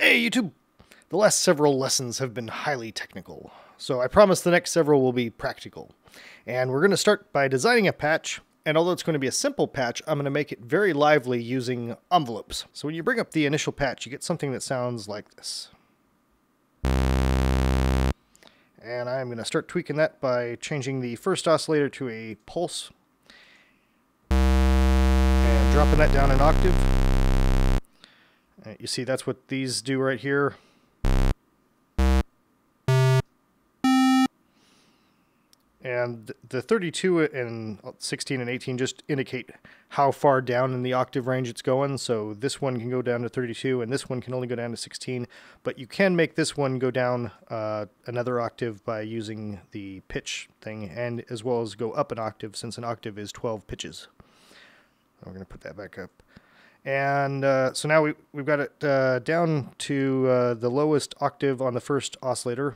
Hey YouTube! The last several lessons have been highly technical, so I promise the next several will be practical. And we're going to start by designing a patch, and although it's going to be a simple patch, I'm going to make it very lively using envelopes. So when you bring up the initial patch, you get something that sounds like this. And I'm going to start tweaking that by changing the first oscillator to a pulse, and dropping that down an octave. You see that's what these do right here. And the 32 and 16 and 18 just indicate how far down in the octave range it's going. So this one can go down to 32 and this one can only go down to 16. But you can make this one go down another octave by using the pitch thing, and as well as go up an octave, since an octave is 12 pitches. We're going to put that back up. And so now we've got it down to the lowest octave on the first oscillator.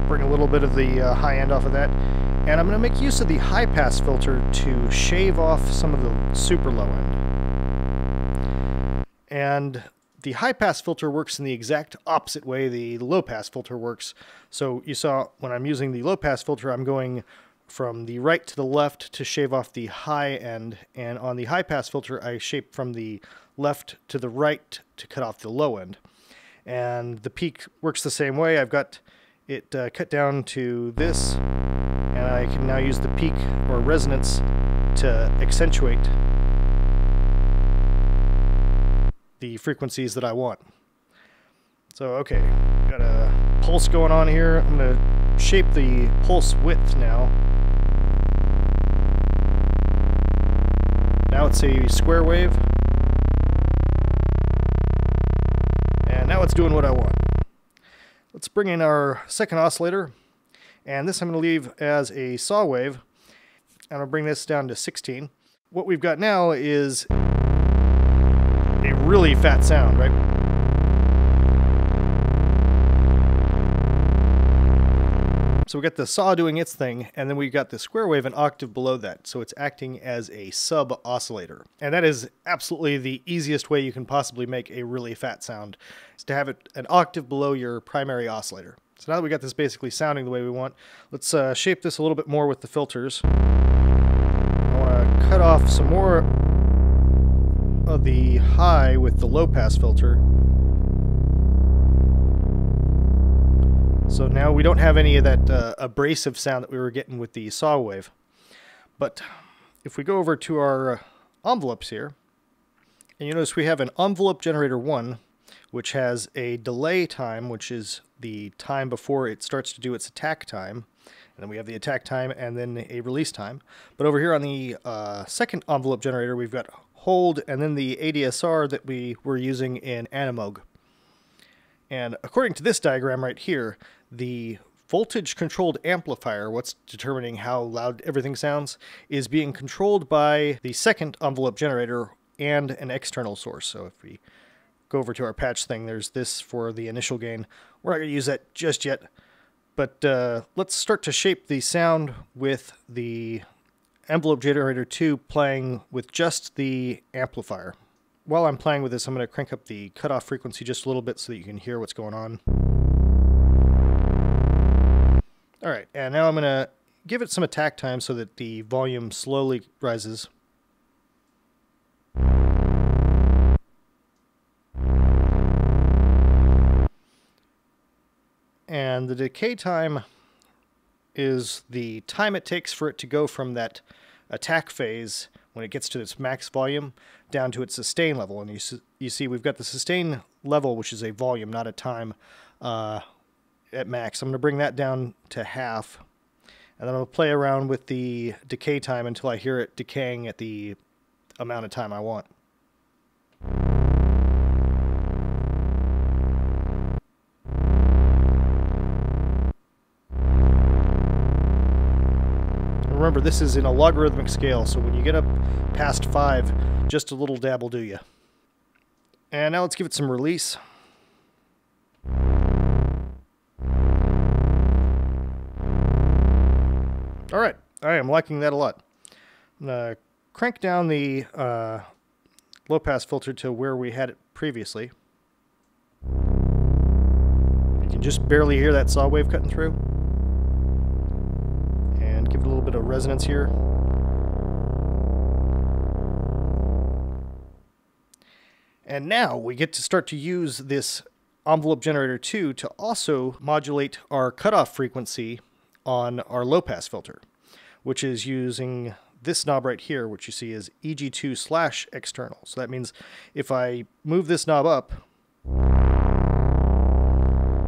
Bring a little bit of the high end off of that. And I'm going to make use of the high pass filter to shave off some of the super low end. And the high pass filter works in the exact opposite way the low pass filter works. So you saw when I'm using the low pass filter, I'm going from the right to the left to shave off the high end, and on the high pass filter I shape from the left to the right to cut off the low end. And the peak works the same way. I've got it cut down to this, and I can now use the peak or resonance to accentuate the frequencies that I want. So okay, got a pulse going on here. I'm going to shape the pulse width now. Now it's a square wave. And now it's doing what I want. Let's bring in our second oscillator. And this I'm going to leave as a saw wave. I'm going to bring this down to 16. What we've got now is a really fat sound, right? So we got the saw doing its thing, and then we got the square wave an octave below that, so it's acting as a sub-oscillator. And that is absolutely the easiest way you can possibly make a really fat sound, is to have it an octave below your primary oscillator. So now that we got this basically sounding the way we want, let's shape this a little bit more with the filters. I want to cut off some more of the high with the low-pass filter. So now we don't have any of that abrasive sound that we were getting with the saw wave. But if we go over to our envelopes here, and you notice we have an envelope generator 1, which has a delay time, which is the time before it starts to do its attack time. And then we have the attack time and then a release time. But over here on the second envelope generator, we've got hold and then the ADSR that we were using in Animoog. And according to this diagram right here, the voltage-controlled amplifier, what's determining how loud everything sounds, is being controlled by the second envelope generator and an external source. So if we go over to our patch thing, there's this for the initial gain. We're not going to use that just yet, but let's start to shape the sound with the envelope generator 2 playing with just the amplifier. While I'm playing with this, I'm going to crank up the cutoff frequency just a little bit so that you can hear what's going on. Alright, and now I'm going to give it some attack time so that the volume slowly rises. And the decay time is the time it takes for it to go from that attack phase when it gets to its max volume down to its sustain level. And you see we've got the sustain level, which is a volume, not a time, at max. I'm going to bring that down to half, and then I'll play around with the decay time until I hear it decaying at the amount of time I want. Remember, this is in a logarithmic scale, so when you get up past 5, just a little dab will do you. And now let's give it some release. Alright, I am liking that a lot. I'm going to crank down the low pass filter to where we had it previously. You can just barely hear that saw wave cutting through. And give it a little bit of resonance here. And now we get to start to use this envelope generator 2 to also modulate our cutoff frequency on our low pass filter, which is using this knob right here, which you see is EG2/external. So that means if I move this knob up,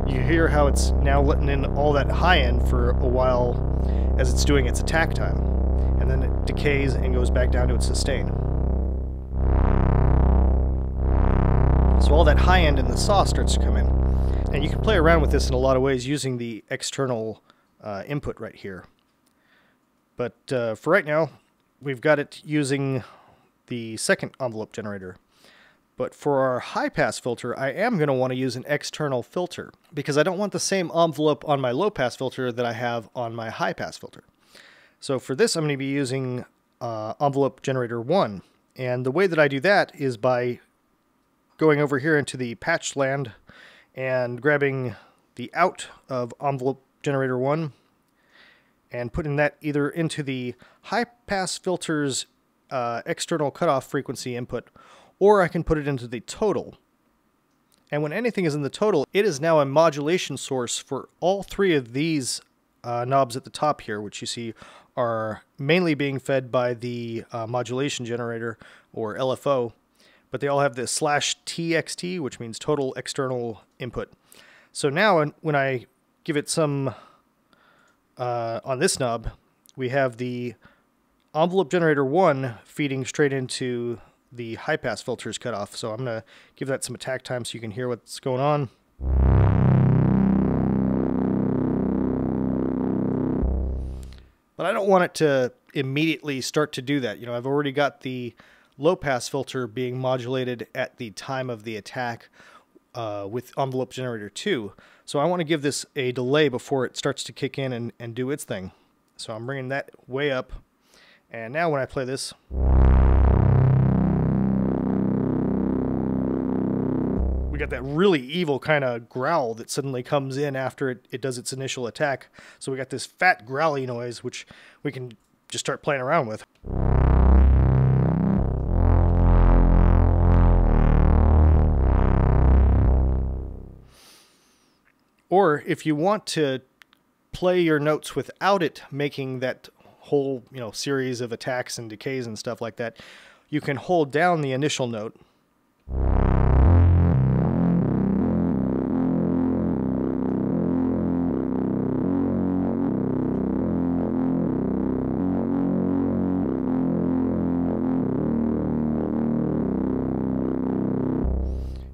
you hear how it's now letting in all that high end for a while as it's doing its attack time. And then it decays and goes back down to its sustain. So all that high end in the saw starts to come in. And you can play around with this in a lot of ways using the external input right here. But for right now, we've got it using the second envelope generator. But for our high pass filter, I am going to want to use an external filter because I don't want the same envelope on my low pass filter that I have on my high pass filter. So for this, I'm going to be using envelope generator 1. And the way that I do that is by going over here into the patch land and grabbing the out of envelope generator 1 and putting that either into the high pass filter's external cutoff frequency input, or I can put it into the total. And when anything is in the total, it is now a modulation source for all three of these knobs at the top here, which you see are mainly being fed by the modulation generator, or LFO. But they all have this /TXT, which means total external input. So now when I give it some, on this knob, we have the envelope generator 1 feeding straight into the high pass filter's cutoff. So I'm going to give that some attack time so you can hear what's going on. But I don't want it to immediately start to do that. You know, I've already got the low pass filter being modulated at the time of the attack with envelope generator 2. So I want to give this a delay before it starts to kick in and do its thing. So I'm bringing that way up. And now when I play this, we got that really evil kind of growl that suddenly comes in after it does its initial attack. So we got this fat growly noise, which we can just start playing around with. Or if you want to play your notes without it making that whole, series of attacks and decays and stuff like that, you can hold down the initial note.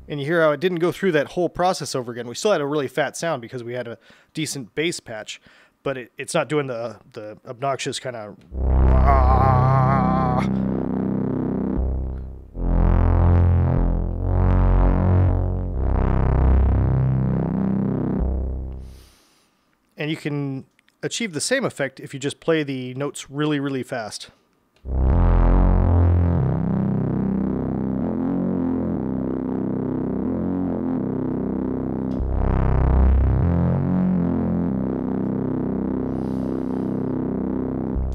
And you hear how it didn't go through that whole process over again. We still had a really fat sound because we had a decent bass patch, but it's not doing the obnoxious kind of... And you can achieve the same effect if you just play the notes really, really fast.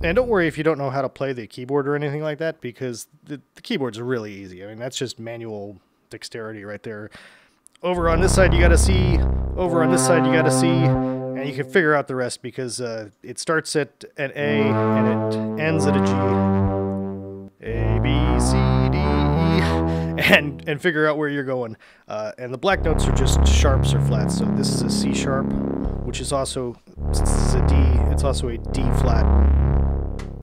And don't worry if you don't know how to play the keyboard or anything like that, because the keyboard's really easy. I mean, that's just manual dexterity right there. Over on this side, you got to C. Over on this side, you got to C. And you can figure out the rest because it starts at an A and it ends at a G. A, B, C, D, E. And figure out where you're going. And the black notes are just sharps or flats. So this is a C sharp, which is also, since this is a D, it's also a D flat.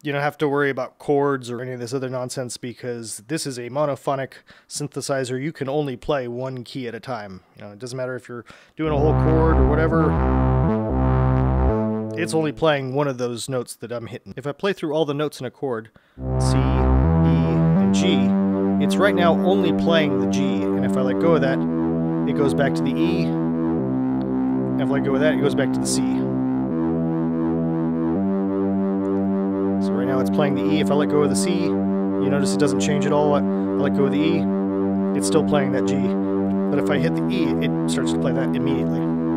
You don't have to worry about chords or any of this other nonsense because this is a monophonic synthesizer. You can only play one key at a time. It doesn't matter if you're doing a whole chord or whatever. It's only playing one of those notes that I'm hitting. If I play through all the notes in a chord, C, E, and G, it's right now only playing the G. And if I let go of that, it goes back to the E. And if I let go of that, it goes back to the C. So right now it's playing the E. If I let go of the C, you notice it doesn't change at all. let go of the E, it's still playing that G. But if I hit the E, it starts to play that immediately.